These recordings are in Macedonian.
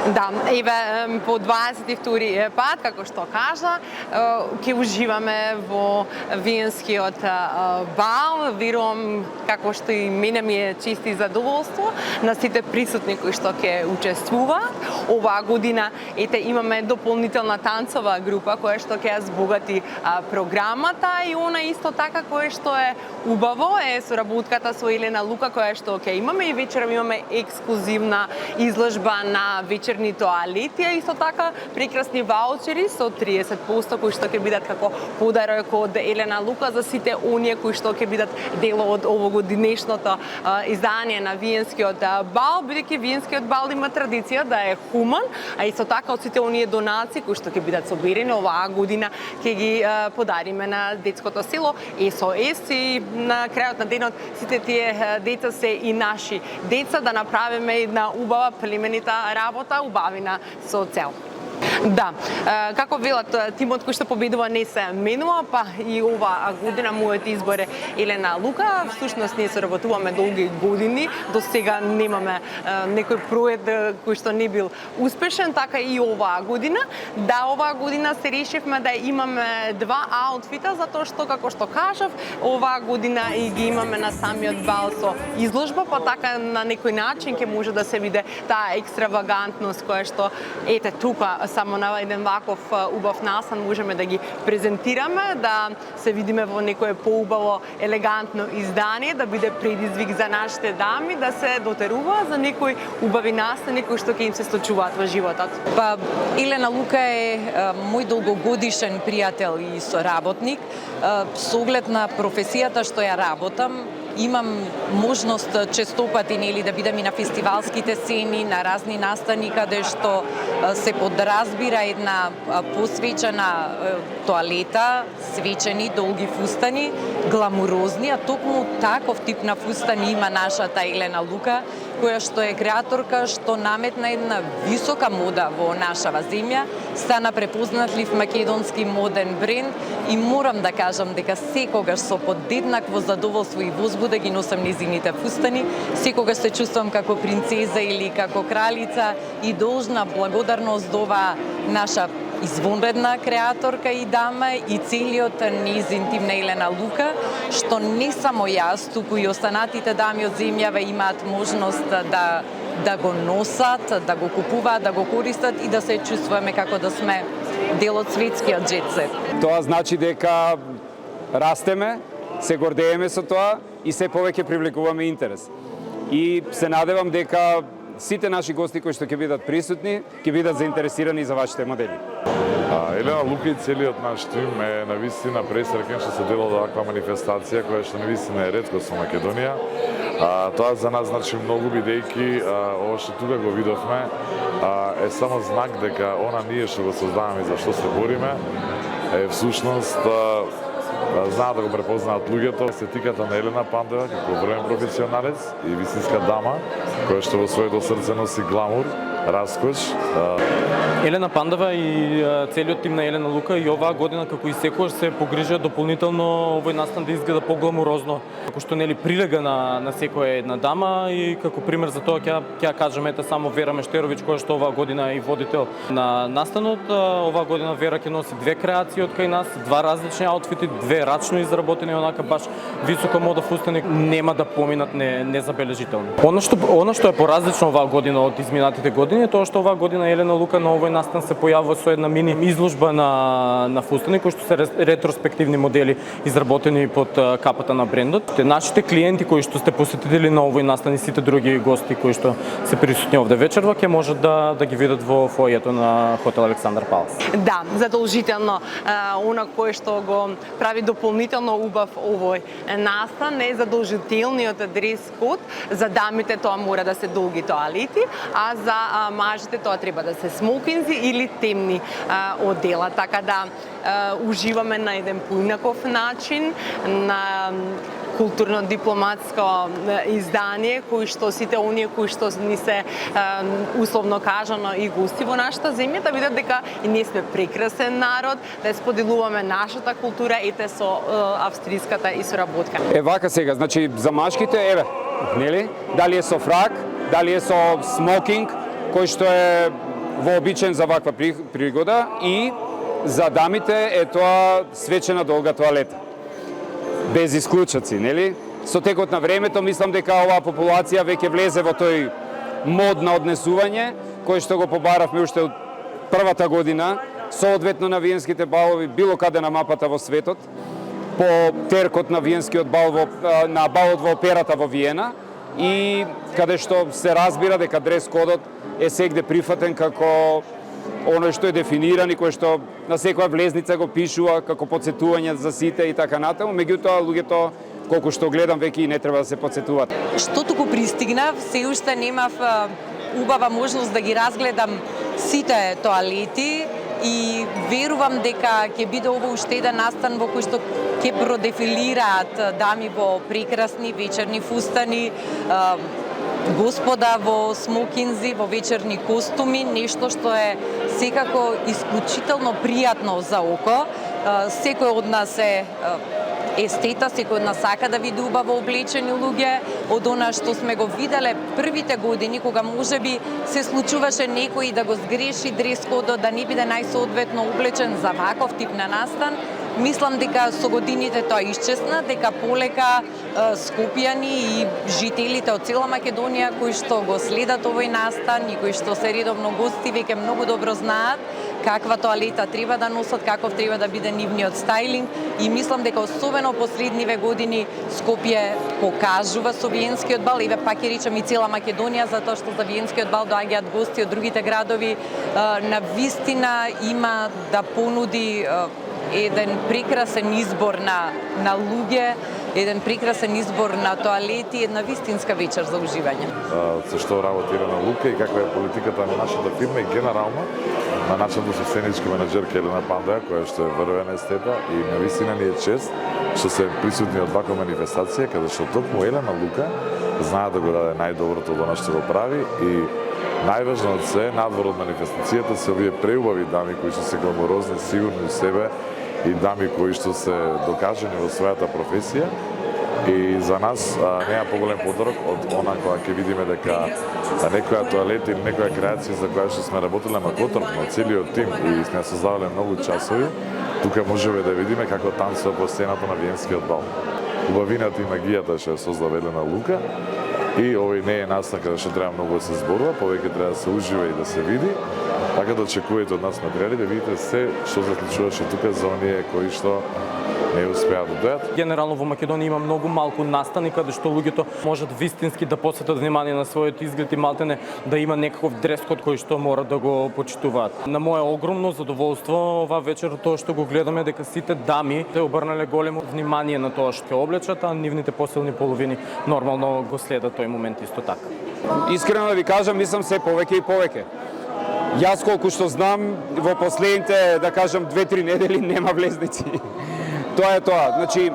Да, еве по 22 пат, како што кажа, ќе уживаме во виенскиот бал. Верувам, како што и мене ми е чест и задоволство, на сите присутни кои што ќе учествуваат. Оваа година имаме дополнителна танцова група која што ќе ја збогати програмата, и она исто така кое што е убаво е соработката со Елена Лука, која што ќе имаме, и вечером имаме ексклузивна изложба на вечерни тоалети, а исто така прекрасни ваучери со 30% кои што ќе бидат како подарок од Елена Лука за сите оние кои што ќе бидат дел од овогодинешното издание на виенскиот бал, бидејќи виенскиот бал има традиција да е хуман, а исто така од сите оние донации кои што ќе бидат соберени оваа година ќе ги подариме на детското село СОС, и на крајот на денот сите тие деца се и наши деца, да направиме една убава племенита работа, убавина со цел. Да, како велат, тимот кој што победува не се менува, па и ова година мојот избор е Елена Лука. Всушност ние соработуваме долги години, до сега немаме некој проект кој што не бил успешен, така и оваа година. Да, оваа година се решивме да имаме два аутфита, затоа што, како што кажав, оваа година и ги имаме на самиот бал со изложба, па така на некој начин ќе може да се види таа екстравагантност која што ете тука само на еден ваков убав настан можеме да ги презентираме, да се видиме во некое поубаво, елегантно издание, да биде предизвик за нашите дами, да се дотерува за некои убави настани кои што ќе им се случуваат во животот. Па Елена Лука е мој долгогодишен пријател и соработник. Со оглед на професијата што ја работам, имам можност честопати да бидам и на фестивалските сцени, на разни настани каде што се подразбира една посвечена тоалета, свечени долги фустани, гламурозни, а токму таков тип на фустани има нашата Елена Лука, која што е креаторка што наметна една висока мода во нашава земја, стана препознатлив македонски моден бренд, и морам да кажам дека секогаш со подеднакво задоволство и возбуда ги носам незините фустани, секогаш се чувствувам како принцеза или како кралица, и должна благодарност до оваа наша извонредна креаторка и дама и целиот незин тим на Елена Лука, што не само јас, туку и останатите дами од земјава имаат можност да го носат, да го купуваат, да го користат и да се чувствуваме како да сме дел од светскиот джет-сет. Тоа значи дека растеме, се гордееме со тоа и се повеќе привлекуваме интерес. И се надевам дека сите наши гости кои што ќе бидат присутни, ќе бидат заинтересирани за вашите модели. Елена Лука и целиот наш тим е навистина пресреќен што се дел од оваква манифестација која што навистина е реткост во Македонија. Тоа за нас значи многу, бидејќи ова што тука го видовме е само знак дека она ние што го создаваме и за што се бориме е всушност знаат да го препознаат луѓето, естетиката на Елена Пандева како врвен професионалец и вистинска дама која што во своето срце носи гламур, раскош. Елена Пандева и целиот тим на Елена Лука и оваа година како и секогаш се погрижија дополнително овој настан да изгледа погламурозно, како што нели прилега на секоја една дама, и како пример за тоа ќе кажам само Вера Мештеровиќ, која што оваа година е и водител на настанот. Оваа година Вера ќе носи две креации од кај нас, два различни аутфити, две рачно изработени, онака баш висока мода фустани, нема да поминат незабележително. Она што е поразлично оваа година од изминатите години е тоа што оваа година Елена Лука на овој настан се појавува со една мини изложба на фустани кои што се ретроспективни модели изработени под капата на брендот. Нашите клиенти кои што сте посетители на овој настан и сите други гости кои што се присутни овде вечерва ќе можат да ги видат во фојето на хотел Александар Палас. Да, задолжително она кое што го прави дополнително убав овој настан е задолжителниот дрес код. За дамите тоа мора да се долги тоалети, а за мажите тоа треба да се смокинзи или темни одела, така да уживаме на еден поинаков начин, на културно-дипломатско издание, кои што сите оние кои што ни се условно кажано и гости во нашата земја, да видат дека и ние сме прекрасен народ, да споделуваме нашата култура ете со австриската и соработка. Вака сега, значи за машките, нели? Дали е со фрак, дали е со смокинг, кој што е вообичен за ваква пригода и за дамите е тоа свечена долга тоалета. Без исклучоци, нели? Со текот на времето мислам дека оваа популација веќе влезе во тој мод на однесување кој што го побаравме уште од првата година, соодветно на виенските балови било каде на мапата во светот, по теркот на виенскиот бал на балот во операта во Виена и каде што се разбира дека дрес кодот е сегде прифатен како оној што е дефиниран и кој што на секоја влезница го пишува како потсетување за сите и така натаму, меѓутоа луѓето колку што гледам веќе и не треба да се потсетуваат. Што туку пристигнав, се уште немав убава можност да ги разгледам сите тоалети и верувам дека ќе биде ова уште еден настан во кој што ќе продефилираат дами во прекрасни вечерни фустани, господа во смокинзи, во вечерни костуми, нешто што е секако исклучително пријатно за око. Секој од нас е естета, секој од нас сака да види убаво облечени луѓе, од она што сме го виделе првите години, кога можеби се случуваше некој да го сгреши дрес-кодот, да не биде најсоодветно облечен за ваков тип на настан. Мислам дека со годините тоа исчезна, дека полека скопјани и жителите од цела Македонија кои што го следат овој настан и кои што се редовно гости веќе многу добро знаат каква тоалета треба да носат, каков треба да биде нивниот стајлинг и мислам дека особено последниве години Скопје покажува со виенскиот бал, еве пак ќе речам и цела Македонија, затоа што за виенскиот бал доаѓаат гости од другите градови, на вистина има да понуди еден прекрасен избор на луѓе, еден прекрасен избор на тоалети, една вистинска вечер за уживање. Се што работи Елена Лука и каква е политиката на нашата фирма и генерално на нашата собственичка менаџерка Елена Пандаја, која што е врвена естета и навистина ни е чест што се присутни од ваква манифестација, каде што токму Елена Лука знае да го даде најдоброто од она што го прави и најважно од се, надвор од манифестацијата се овие преубави дами кои што се гламурозни, сигурни у себе и дами кои што се докажани во својата професија. И за нас нема поголем подарок од она кога ќе видиме дека некоја тоалета или некоја креација за која што сме работеле макоторно, целиот тим и сме создавале многу часови, тука можеме да видиме како танцува по сцената на виенскиот бал. Убавината и магијата што ја создава Елена Лука и овој не е настан каде што треба многу да се зборува, повеќе треба да се ужива и да се види. Така да очекувате од нас материјали да видите се што заклучуваше тука за оние кои што не успеа да дојдат. Генерално во Македонија има многу малку настани каде што луѓето можат вистински да посветат внимание на својот изглед и малтене да има некаков дрес-код кој што мора да го почитуваат. На моје огромно задоволство оваа вечер тоа што го гледаме дека сите дами се обрнале големо внимание на тоа што облечат, а нивните посилни половини нормално го следат тој момент исто така. Искрено да ви кажам, мислам се повеќе и повеќе. Јас колку што знам, во последните, да кажам, 2-3 недели нема влезници. Тоа е тоа. Значи,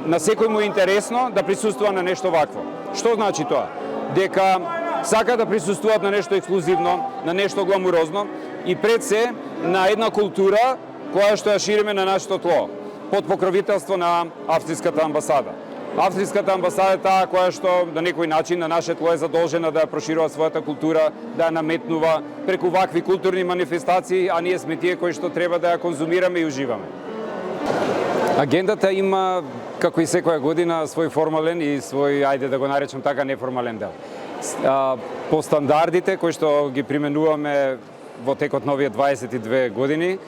на секој му е интересно да присуствува на нешто вакво. Што значи тоа? Дека сака да присуствуваат на нешто ексклузивно, на нешто гламурозно и пред се на една култура која што ја шириме на нашето тло, под покровителство на Австриската амбасада. Австриската амбасада е таа која што на некој начин на наше тло е задолжена да ја проширува својата култура, да ја наметнува преку вакви културни манифестации, а ние сме тие кои што треба да ја конзумираме и уживаме. Агендата има, како и секоја година, свој формален и свој, ајде да го наречам така, неформален дел. По стандардите кои што ги применуваме во текот на овие 22 години,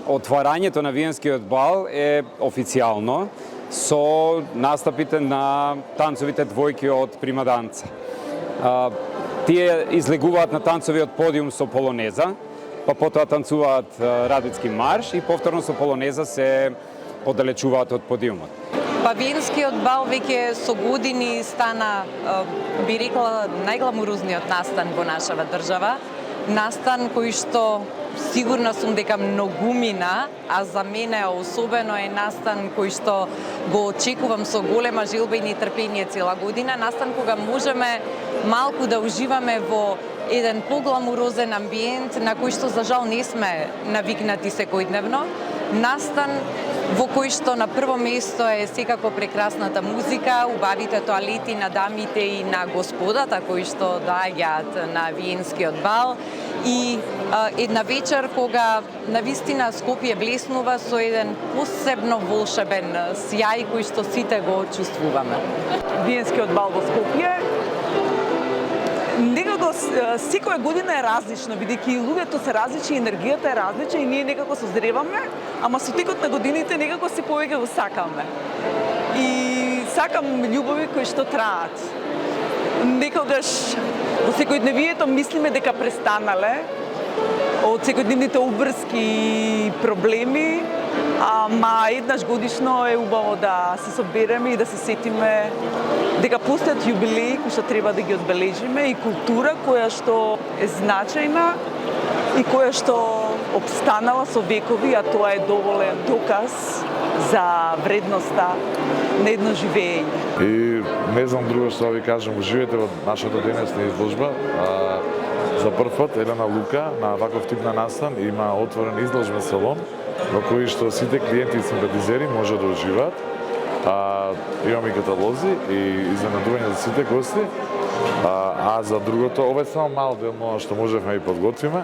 отварањето на виенскиот бал е официјално со настапите на танцовите двојки од примаданца. Тие излегуваат на танцовиот подиум со полонеза, па потоа танцуваат радетски марш и повторно со полонеза се оддалечуваат од подиумот. Па виенскиот бал веќе со години стана, би рекла, најгламурозниот настан во нашава држава. Настан кој што сигурна сум дека многумина, а за мене особено е настан кој што го очекувам со голема желба и нетрпение цела година. Настан кога можеме малку да уживаме во еден погламурозен амбиент на кој што за жал не сме навикнати секојдневно. Настан во кој што на прво место е секако прекрасната музика, убавите тоалети на дамите и на господата кои што доаѓаат на виенскиот бал и една вечер кога навистина Скопје блеснува со еден посебно волшебен сјај кој што сите го чувствуваме. Виенскиот бал во Скопје некако секоја година е различно, бидејќи луѓето се различни, енергијата е различна и ние некако созреваме, ама со текот на годините некако се повеќе го сакаме. И сакам љубови кои што траат. Некогаш во секојдневието мислиме дека престанале од секојдневните обврски и проблеми, ама еднаш годишно е убаво да се собереме и да се сетиме дека постојат јубилеи кои што треба да ги одбележиме и култура која што е значајна и која што обстанала со векови, а тоа е доволен доказ за вредноста на едно живење. И не знам друго што да ви кажам, уживете во нашата денесна изложба. За прв пат Елена Лука на ваков тип на настан има отворен изложбен салон во кој што сите клиенти и симпатизери може да уживаат. Имаме и каталози и изненадување за сите гости. А за другото, ова е само мал дел што можевме и подготвиме.